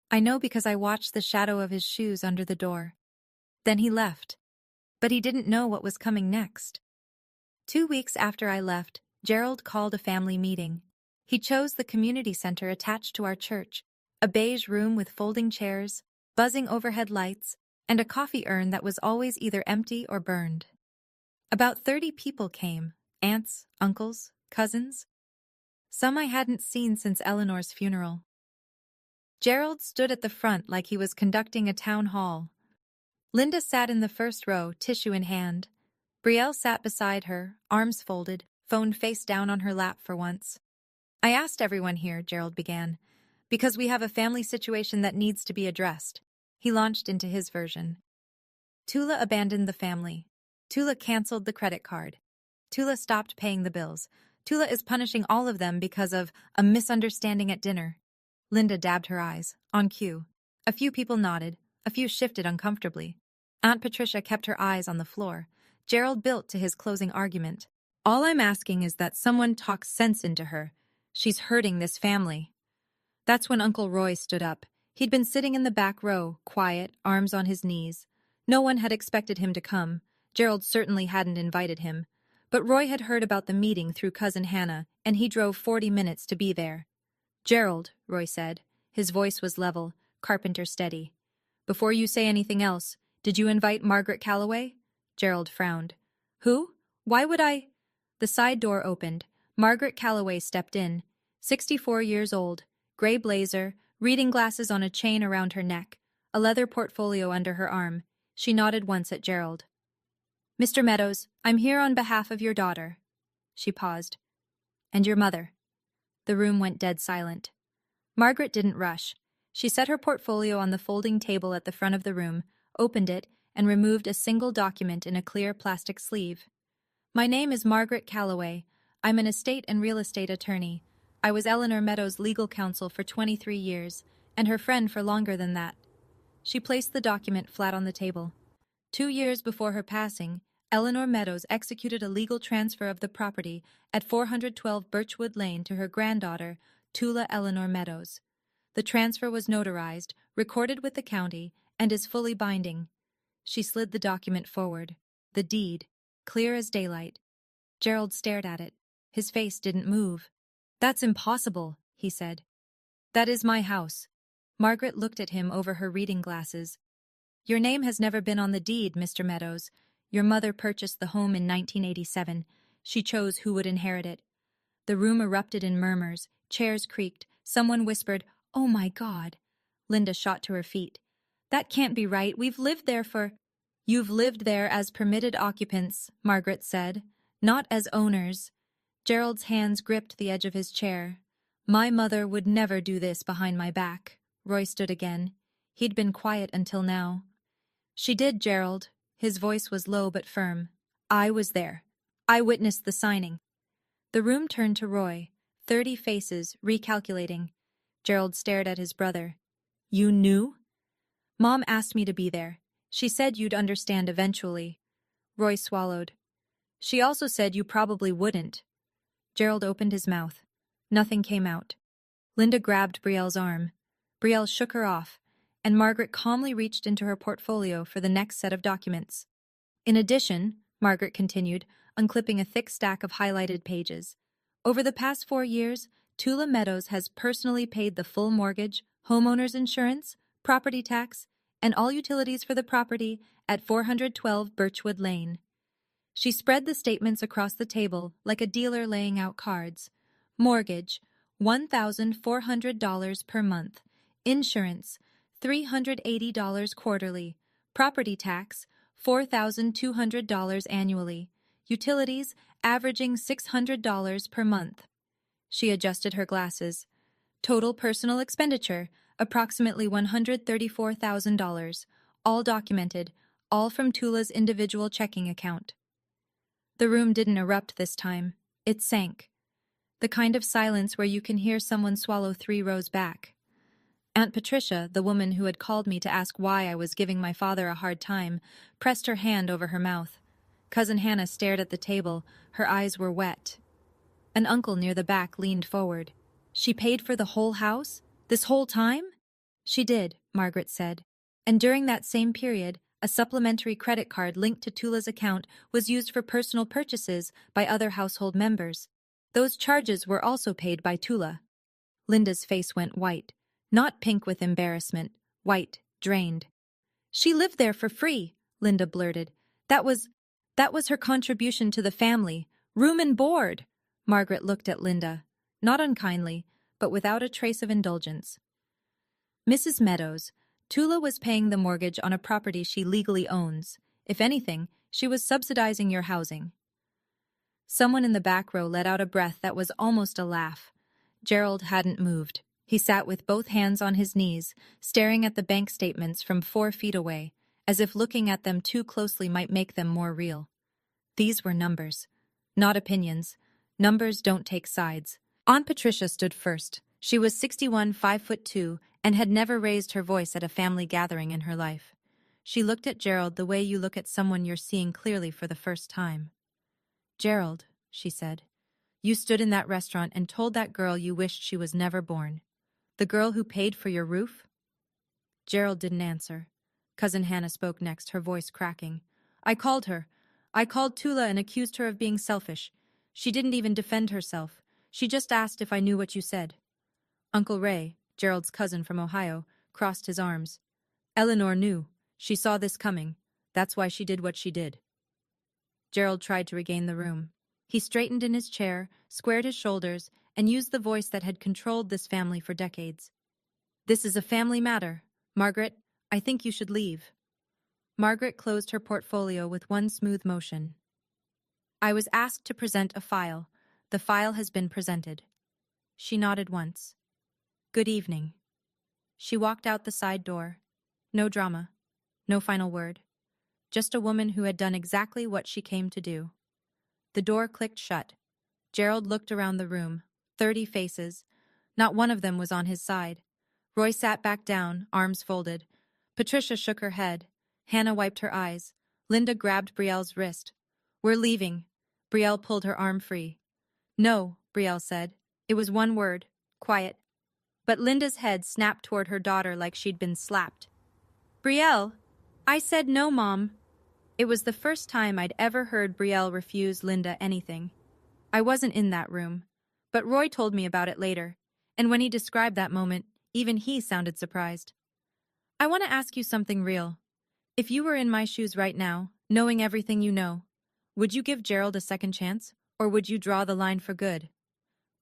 I know because I watched the shadow of his shoes under the door. Then he left. But he didn't know what was coming next. 2 weeks after I left, Gerald called a family meeting. He chose the community center attached to our church, a beige room with folding chairs, buzzing overhead lights, and a coffee urn that was always either empty or burned. About 30 people came, aunts, uncles, cousins. Some I hadn't seen since Eleanor's funeral. Gerald stood at the front like he was conducting a town hall. Linda sat in the first row, tissue in hand. Brielle sat beside her, arms folded, phone face down on her lap for once. I asked everyone here, Gerald began, because we have a family situation that needs to be addressed. He launched into his version. Tula abandoned the family. Tula canceled the credit card. Tula stopped paying the bills. Tula is punishing all of them because of a misunderstanding at dinner. Linda dabbed her eyes, on cue. A few people nodded, a few shifted uncomfortably. Aunt Patricia kept her eyes on the floor. Gerald built to his closing argument. All I'm asking is that someone talks sense into her. She's hurting this family. That's when Uncle Roy stood up. He'd been sitting in the back row, quiet, arms on his knees. No one had expected him to come. Gerald certainly hadn't invited him. But Roy had heard about the meeting through Cousin Hannah, and he drove 40 minutes to be there. Gerald, Roy said. His voice was level, carpenter steady. Before you say anything else, did you invite Margaret Calloway? Gerald frowned. Who? Why would I? The side door opened. Margaret Calloway stepped in. 64 years old, gray blazer, reading glasses on a chain around her neck, a leather portfolio under her arm. She nodded once at Gerald. Mr. Meadows, I'm here on behalf of your daughter. She paused. And your mother. The room went dead silent. Margaret didn't rush. She set her portfolio on the folding table at the front of the room, opened it, and removed a single document in a clear plastic sleeve. My name is Margaret Calloway. I'm an estate and real estate attorney. I was Eleanor Meadows' legal counsel for 23 years, and her friend for longer than that. She placed the document flat on the table. 2 years before her passing, Eleanor Meadows executed a legal transfer of the property at 412 Birchwood Lane to her granddaughter, Tula Eleanor Meadows. The transfer was notarized, recorded with the county, and is fully binding. She slid the document forward. The deed, clear as daylight. Gerald stared at it. His face didn't move. "That's impossible," he said. "That is my house." Margaret looked at him over her reading glasses. "Your name has never been on the deed, Mr. Meadows. Your mother purchased the home in 1987. She chose who would inherit it." The room erupted in murmurs. Chairs creaked. Someone whispered, "Oh my God." Linda shot to her feet. "That can't be right. We've lived there for—" "You've lived there as permitted occupants," Margaret said, "not as owners." Gerald's hands gripped the edge of his chair. "My mother would never do this behind my back." Roy stood again. He'd been quiet until now. "She did, Gerald." His voice was low but firm. "I was there. I witnessed the signing." The room turned to Roy, 30 faces, recalculating. Gerald stared at his brother. "You knew?" "Mom asked me to be there. She said you'd understand eventually." Roy swallowed. "She also said you probably wouldn't." Gerald opened his mouth. Nothing came out. Linda grabbed Brielle's arm. Brielle shook her off, and Margaret calmly reached into her portfolio for the next set of documents. "In addition," Margaret continued, unclipping a thick stack of highlighted pages, "over the past 4 years, Tula Meadows has personally paid the full mortgage, homeowner's insurance, property tax, and all utilities for the property at 412 Birchwood Lane." She spread the statements across the table like a dealer laying out cards. Mortgage, $1,400 per month. Insurance, $380 quarterly. Property tax, $4,200 annually. Utilities, averaging $600 per month. She adjusted her glasses. Total personal expenditure, approximately $134,000. All documented, all from Tula's individual checking account. The room didn't erupt this time. It sank. The kind of silence where you can hear someone swallow 3 rows back. Aunt Patricia, the woman who had called me to ask why I was giving my father a hard time, pressed her hand over her mouth. Cousin Hannah stared at the table. Her eyes were wet. An uncle near the back leaned forward. "She paid for the whole house? This whole time?" "She did," Margaret said. "And during that same period, a supplementary credit card linked to Tula's account was used for personal purchases by other household members. Those charges were also paid by Tula." Linda's face went white. Not pink with embarrassment. White, drained. "She lived there for free," Linda blurted. That was her contribution to the family. Room and board." Margaret looked at Linda. Not unkindly, but without a trace of indulgence. "Mrs. Meadows, Tula was paying the mortgage on a property she legally owns. If anything, she was subsidizing your housing." Someone in the back row let out a breath that was almost a laugh. Gerald hadn't moved. He sat with both hands on his knees, staring at the bank statements from 4 feet away, as if looking at them too closely might make them more real. These were numbers, not opinions. Numbers don't take sides. Aunt Patricia stood first. She was 61, 5'2", and had never raised her voice at a family gathering in her life. She looked at Gerald the way you look at someone you're seeing clearly for the first time. "Gerald," she said, "you stood in that restaurant and told that girl you wished she was never born. The girl who paid for your roof?" Gerald didn't answer. Cousin Hannah spoke next, her voice cracking. "I called her. I called Tula and accused her of being selfish. She didn't even defend herself. She just asked if I knew what you said." Uncle Ray, Gerald's cousin from Ohio, crossed his arms. "Eleanor knew. She saw this coming. That's why she did what she did." Gerald tried to regain the room. He straightened in his chair, squared his shoulders, and used the voice that had controlled this family for decades. "This is a family matter. Margaret, I think you should leave." Margaret closed her portfolio with one smooth motion. "I was asked to present a file. The file has been presented." She nodded once. "Good evening." She walked out the side door. No drama. No final word. Just a woman who had done exactly what she came to do. The door clicked shut. Gerald looked around the room. 30 faces. Not one of them was on his side. Roy sat back down, arms folded. Patricia shook her head. Hannah wiped her eyes. Linda grabbed Brielle's wrist. "We're leaving." Brielle pulled her arm free. "No," Brielle said. It was one word. Quiet. But Linda's head snapped toward her daughter like she'd been slapped. "Brielle!" "I said no, Mom." It was the first time I'd ever heard Brielle refuse Linda anything. I wasn't in that room. But Roy told me about it later, and when he described that moment, even he sounded surprised. "I want to ask you something real. If you were in my shoes right now, knowing everything you know, would you give Gerald a second chance, or would you draw the line for good?"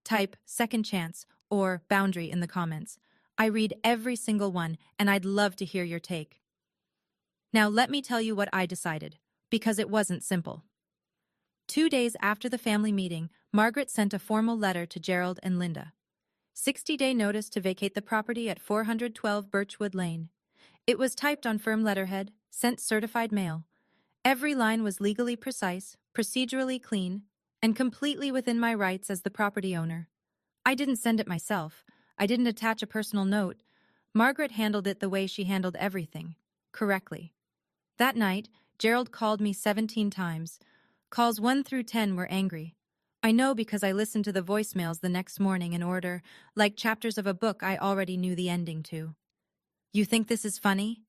Type "second chance" or "boundary" in the comments. I read every single one, and I'd love to hear your take. Now let me tell you what I decided, because it wasn't simple. 2 days after the family meeting, Margaret sent a formal letter to Gerald and Linda. 60-day notice to vacate the property at 412 Birchwood Lane. It was typed on firm letterhead, sent certified mail. Every line was legally precise, procedurally clean, and completely within my rights as the property owner. I didn't send it myself. I didn't attach a personal note. Margaret handled it the way she handled everything, correctly. That night, Gerald called me 17 times. Calls 1 through 10 were angry. I know because I listened to the voicemails the next morning in order, like chapters of a book I already knew the ending to. "You think this is funny?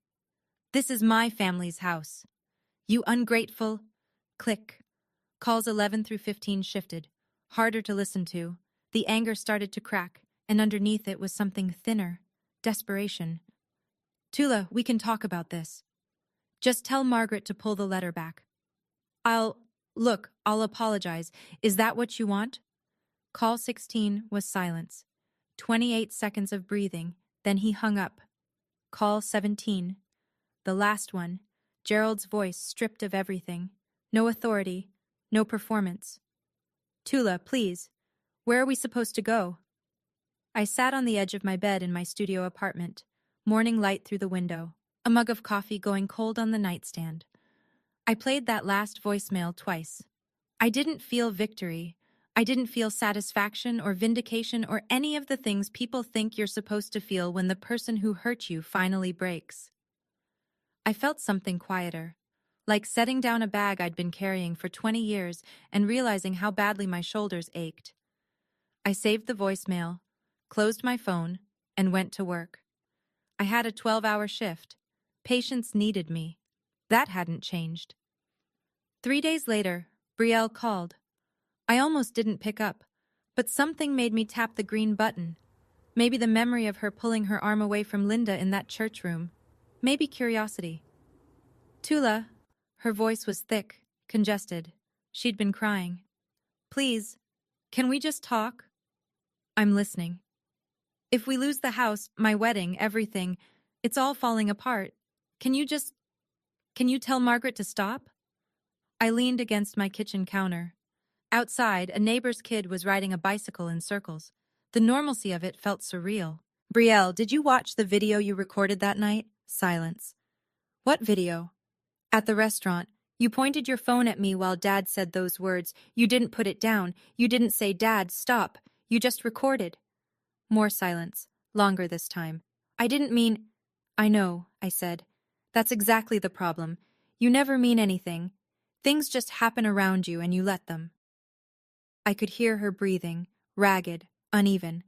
This is my family's house. You ungrateful..." Click. Calls 11 through 15 shifted, harder to listen to. The anger started to crack, and underneath it was something thinner. Desperation. "Tula, we can talk about this. Just tell Margaret to pull the letter back." I'll apologize. Is that what you want?" Call 16 was silence. 28 seconds of breathing, then he hung up. Call 17. The last one. Gerald's voice stripped of everything. No authority, no performance. "Tula, please. Where are we supposed to go?" I sat on the edge of my bed in my studio apartment, morning light through the window, a mug of coffee going cold on the nightstand. I played that last voicemail twice. I didn't feel victory. I didn't feel satisfaction or vindication or any of the things people think you're supposed to feel when the person who hurt you finally breaks. I felt something quieter, like setting down a bag I'd been carrying for 20 years and realizing how badly my shoulders ached. I saved the voicemail, closed my phone, and went to work. I had a 12-hour shift. Patients needed me. That hadn't changed. 3 days later, Brielle called. I almost didn't pick up, but something made me tap the green button. Maybe the memory of her pulling her arm away from Linda in that church room. Maybe curiosity. "Tula." Her voice was thick, congested. She'd been crying. "Please, can we just talk?" "I'm listening." "If we lose the house, my wedding, everything, it's all falling apart. Can you tell Margaret to stop?" I leaned against my kitchen counter. Outside, a neighbor's kid was riding a bicycle in circles. The normalcy of it felt surreal. "Brielle, did you watch the video you recorded that night?" Silence. "What video?" "At the restaurant. You pointed your phone at me while Dad said those words. You didn't put it down. You didn't say, 'Dad, stop.' You just recorded." More silence. Longer this time. "I didn't mean..." "I know," I said. "That's exactly the problem. You never mean anything. Things just happen around you and you let them." I could hear her breathing, ragged, uneven.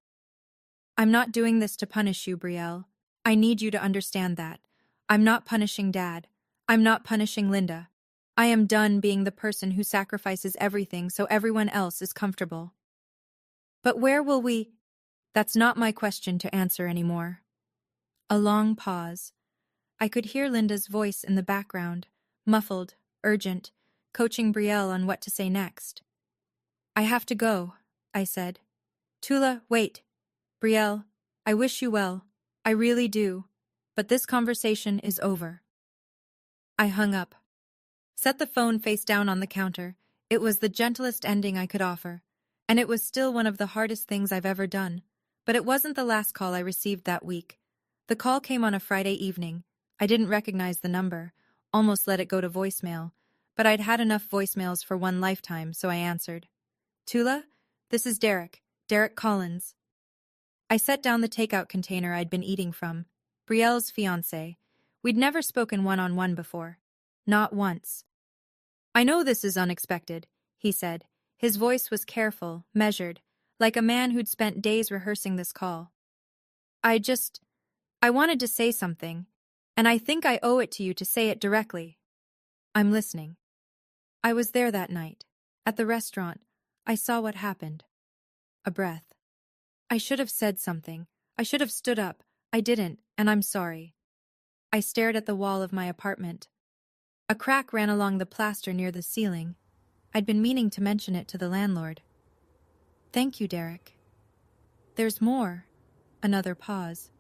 "I'm not doing this to punish you, Brielle. I need you to understand that. I'm not punishing Dad. I'm not punishing Linda. I am done being the person who sacrifices everything so everyone else is comfortable." "But where will we..." "That's not my question to answer anymore." A long pause. I could hear Linda's voice in the background, muffled, urgent, coaching Brielle on what to say next. "I have to go," I said. "Tula, wait. Brielle, I wish you well. I really do. But this conversation is over." I hung up. Set the phone face down on the counter. It was the gentlest ending I could offer. And it was still one of the hardest things I've ever done. But it wasn't the last call I received that week. The call came on a Friday evening. I didn't recognize the number. Almost let it go to voicemail. But I'd had enough voicemails for one lifetime, so I answered. "Tula, this is Derek. Derek Collins." I set down the takeout container I'd been eating from. Brielle's fiancé. We'd never spoken one-on-one before. Not once. I know this is unexpected, he said. His voice was careful, measured, like a man who'd spent days rehearsing this call. I wanted to say something, and I think I owe it to you to say it directly. I'm listening. I was there that night. At the restaurant. I saw what happened. A breath. I should have said something. I should have stood up. I didn't, and I'm sorry. I stared at the wall of my apartment. A crack ran along the plaster near the ceiling. I'd been meaning to mention it to the landlord. Thank you, Derek. There's more. Another pause.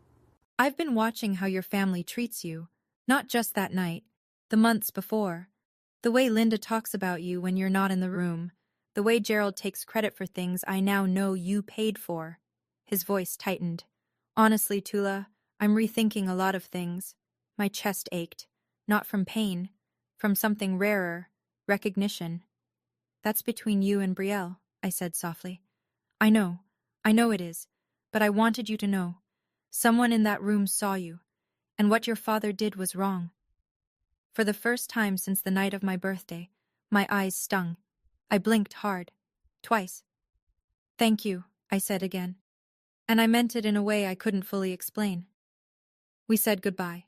I've been watching how your family treats you, not just that night, the months before. The way Linda talks about you when you're not in the room, the way Gerald takes credit for things I now know you paid for. His voice tightened. Honestly, Tula, I'm rethinking a lot of things. My chest ached, not from pain, from something rarer, recognition. That's between you and Brielle, I said softly. I know it is, but I wanted you to know. Someone in that room saw you, and what your father did was wrong. For the first time since the night of my birthday, my eyes stung. I blinked hard. Twice. Thank you, I said again. And I meant it in a way I couldn't fully explain. We said goodbye.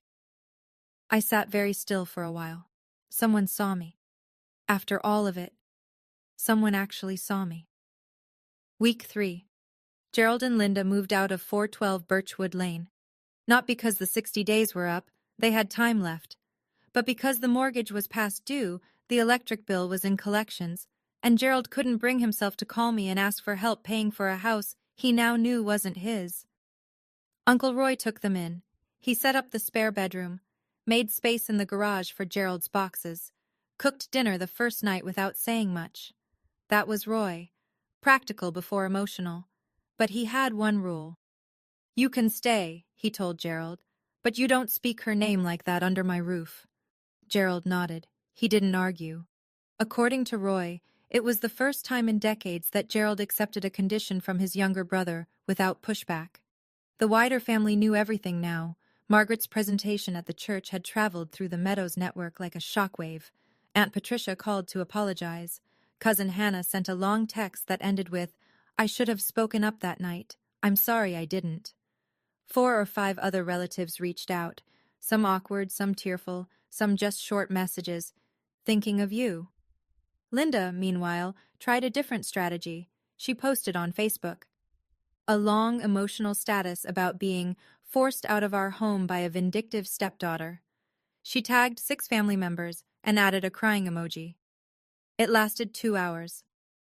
I sat very still for a while. Someone saw me. After all of it, someone actually saw me. Week 3. Gerald and Linda moved out of 412 Birchwood Lane. Not because the 60 days were up, they had time left, but because the mortgage was past due, the electric bill was in collections, and Gerald couldn't bring himself to call me and ask for help paying for a house he now knew wasn't his. Uncle Roy took them in. He set up the spare bedroom, made space in the garage for Gerald's boxes, cooked dinner the first night without saying much. That was Roy, practical before emotional. But he had one rule. You can stay, he told Gerald, but you don't speak her name like that under my roof. Gerald nodded. He didn't argue. According to Roy, it was the first time in decades that Gerald accepted a condition from his younger brother without pushback. The wider family knew everything now. Margaret's presentation at the church had traveled through the Meadows network like a shockwave. Aunt Patricia called to apologize. Cousin Hannah sent a long text that ended with, I should have spoken up that night. I'm sorry I didn't. 4 or 5 other relatives reached out, some awkward, some tearful, some just short messages, thinking of you. Linda, meanwhile, tried a different strategy. She posted on Facebook a long, emotional status about being forced out of our home by a vindictive stepdaughter. She tagged 6 family members and added a crying emoji. It lasted 2 hours.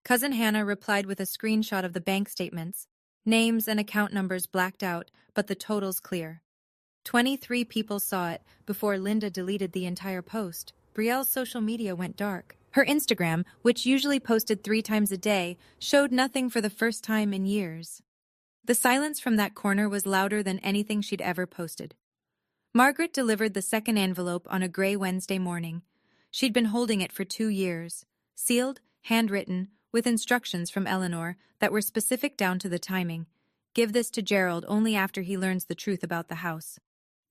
Cousin Hannah replied with a screenshot of the bank statements, names and account numbers blacked out, but the totals clear. 23 people saw it before Linda deleted the entire post. Brielle's social media went dark. Her Instagram, which usually posted 3 times a day, showed nothing for the first time in years. The silence from that corner was louder than anything she'd ever posted. Margaret delivered the second envelope on a gray Wednesday morning. She'd been holding it for 2 years, sealed, handwritten, with instructions from Eleanor that were specific down to the timing. Give this to Gerald only after he learns the truth about the house.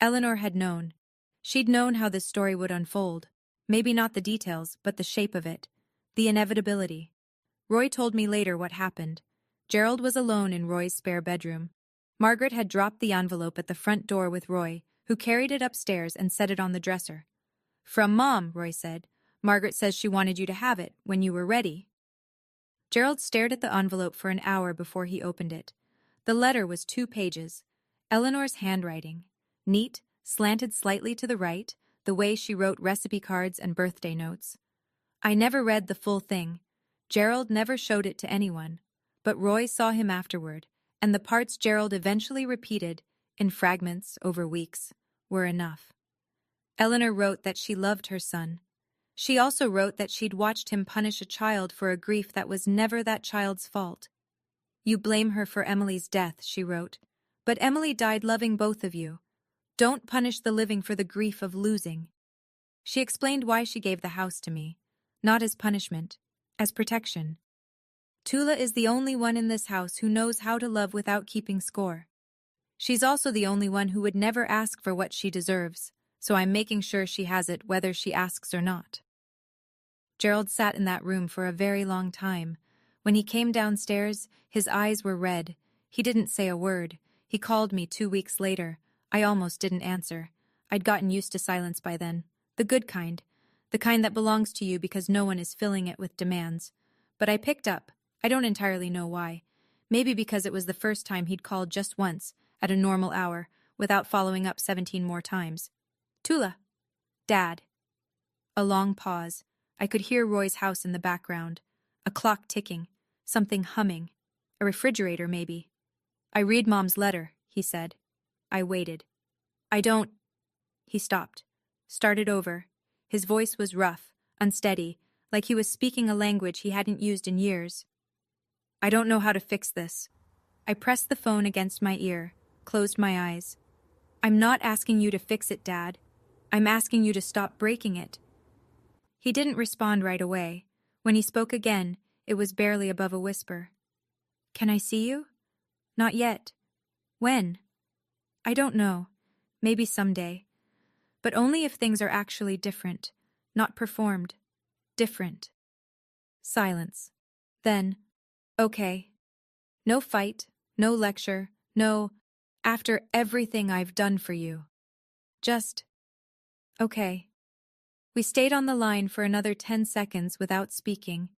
Eleanor had known. She'd known how this story would unfold. Maybe not the details, but the shape of it. The inevitability. Roy told me later what happened. Gerald was alone in Roy's spare bedroom. Margaret had dropped the envelope at the front door with Roy, who carried it upstairs and set it on the dresser. From Mom, Roy said. Margaret says she wanted you to have it when you were ready. Gerald stared at the envelope for an hour before he opened it. The letter was 2 pages. Eleanor's handwriting. Neat, slanted slightly to the right, the way she wrote recipe cards and birthday notes. I never read the full thing. Gerald never showed it to anyone. But Roy saw him afterward, and the parts Gerald eventually repeated, in fragments over weeks, were enough. Eleanor wrote that she loved her son. She also wrote that she'd watched him punish a child for a grief that was never that child's fault. You blame her for Emily's death, she wrote. But Emily died loving both of you. Don't punish the living for the grief of losing. She explained why she gave the house to me. Not as punishment, as protection. Tula is the only one in this house who knows how to love without keeping score. She's also the only one who would never ask for what she deserves. so I'm making sure she has it whether she asks or not. Gerald sat in that room for a very long time. When he came downstairs, his eyes were red. He didn't say a word. He called me 2 weeks later. I almost didn't answer. I'd gotten used to silence by then. The good kind. The kind that belongs to you because no one is filling it with demands. But I picked up. I don't entirely know why. Maybe because it was the first time he'd called just once, at a normal hour, without following up 17 more times. Tula. Dad. A long pause. I could hear Roy's house in the background. A clock ticking. Something humming. A refrigerator, maybe. I read Mom's letter, he said. I waited. I don't... He stopped. Started over. His voice was rough, unsteady, like he was speaking a language he hadn't used in years. I don't know how to fix this. I pressed the phone against my ear, closed my eyes. I'm not asking you to fix it, Dad. I'm asking you to stop breaking it. He didn't respond right away. When he spoke again, it was barely above a whisper. Can I see you? Not yet. When? I don't know. Maybe someday. But only if things are actually different, not performed. Different. Silence. Then, okay. No fight, no lecture, no, after everything I've done for you. Just, okay. We stayed on the line for another 10 seconds without speaking.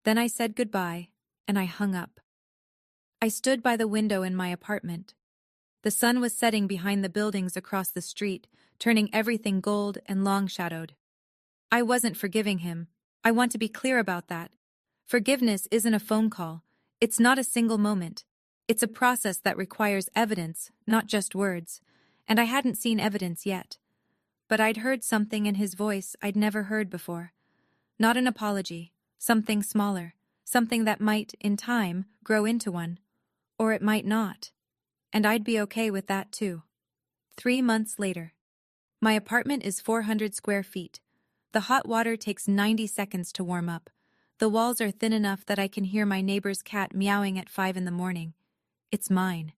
Then I said goodbye, and I hung up. I stood by the window in my apartment. The sun was setting behind the buildings across the street, turning everything gold and long-shadowed. I wasn't forgiving him. I want to be clear about that. Forgiveness isn't a phone call. It's not a single moment. It's a process that requires evidence, not just words. And I hadn't seen evidence yet. But I'd heard something in his voice I'd never heard before. Not an apology, something smaller, something that might, in time, grow into one. Or it might not. And I'd be okay with that too. 3 months later. My apartment is 400 square feet. The hot water takes 90 seconds to warm up. The walls are thin enough that I can hear my neighbor's cat meowing at 5 in the morning. It's mine.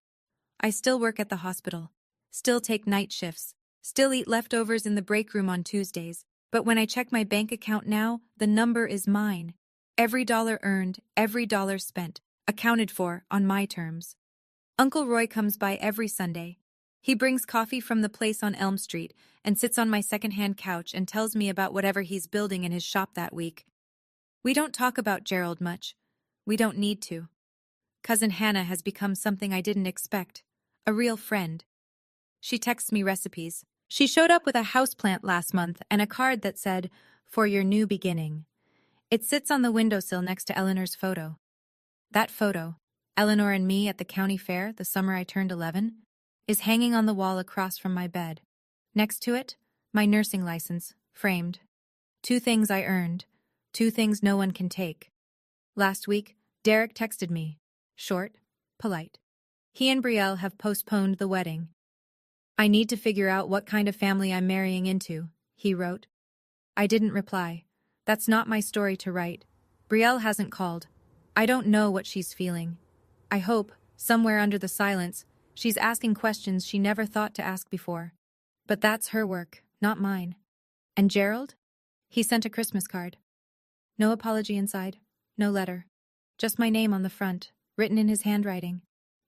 I still work at the hospital. Still take night shifts. Still eat leftovers in the break room on Tuesdays. But when I check my bank account now, the number is mine. Every dollar earned, every dollar spent, accounted for on my terms. Uncle Roy comes by every Sunday. He brings coffee from the place on Elm Street and sits on my second-hand couch and tells me about whatever he's building in his shop that week. We don't talk about Gerald much. We don't need to. Cousin Hannah has become something I didn't expect. A real friend. She texts me recipes. She showed up with a houseplant last month and a card that said, "For your new beginning." It sits on the windowsill next to Eleanor's photo. That photo, Eleanor and me at the county fair the summer I turned 11, is hanging on the wall across from my bed. Next to it, my nursing license, framed. 2 things I earned. 2 things no one can take. Last week, Derek texted me. Short, polite. He and Brielle have postponed the wedding. I need to figure out what kind of family I'm marrying into, he wrote. I didn't reply. That's not my story to write. Brielle hasn't called. I don't know what she's feeling. I hope, somewhere under the silence, she's asking questions she never thought to ask before. But that's her work, not mine. And Gerald? He sent a Christmas card. No apology inside, no letter. Just my name on the front, written in his handwriting.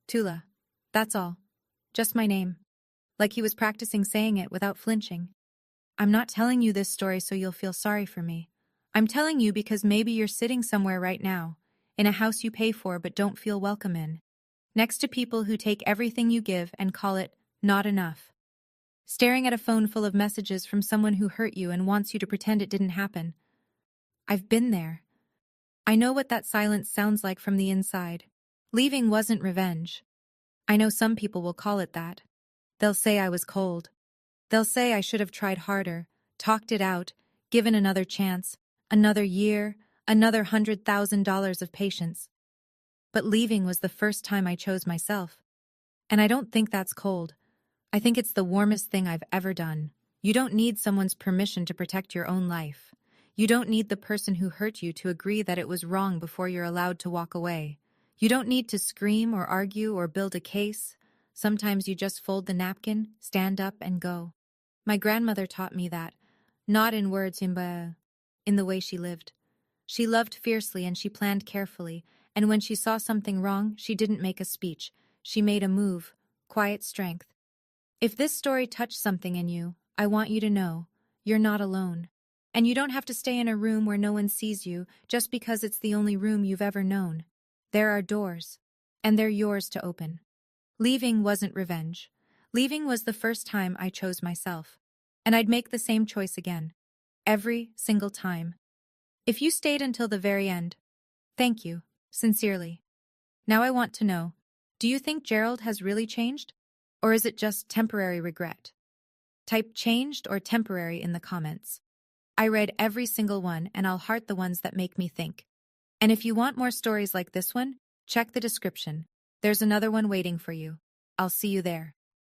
Tula. That's all. Just my name. Like he was practicing saying it without flinching. I'm not telling you this story so you'll feel sorry for me. I'm telling you because maybe you're sitting somewhere right now, in a house you pay for but don't feel welcome in, next to people who take everything you give and call it not enough. Staring at a phone full of messages from someone who hurt you and wants you to pretend it didn't happen. I've been there. I know what that silence sounds like from the inside. Leaving wasn't revenge. I know some people will call it that. They'll say I was cold. They'll say I should have tried harder, talked it out, given another chance, another year, another $100,000 of patience. But leaving was the first time I chose myself. And I don't think that's cold. I think it's the warmest thing I've ever done. You don't need someone's permission to protect your own life. You don't need the person who hurt you to agree that it was wrong before you're allowed to walk away. You don't need to scream or argue or build a case. Sometimes you just fold the napkin, stand up, and go. My grandmother taught me that, not in words, but in the way she lived. She loved fiercely and she planned carefully, and when she saw something wrong, she didn't make a speech. She made a move, quiet strength. If this story touched something in you, I want you to know you're not alone. And you don't have to stay in a room where no one sees you just because it's the only room you've ever known. There are doors, and they're yours to open. Leaving wasn't revenge. Leaving was the first time I chose myself. And I'd make the same choice again. Every single time. If you stayed until the very end, thank you, sincerely. Now I want to know, do you think Gerald has really changed? Or is it just temporary regret? Type changed or temporary in the comments. I read every single one and I'll heart the ones that make me think. And if you want more stories like this one, check the description. There's another one waiting for you. I'll see you there.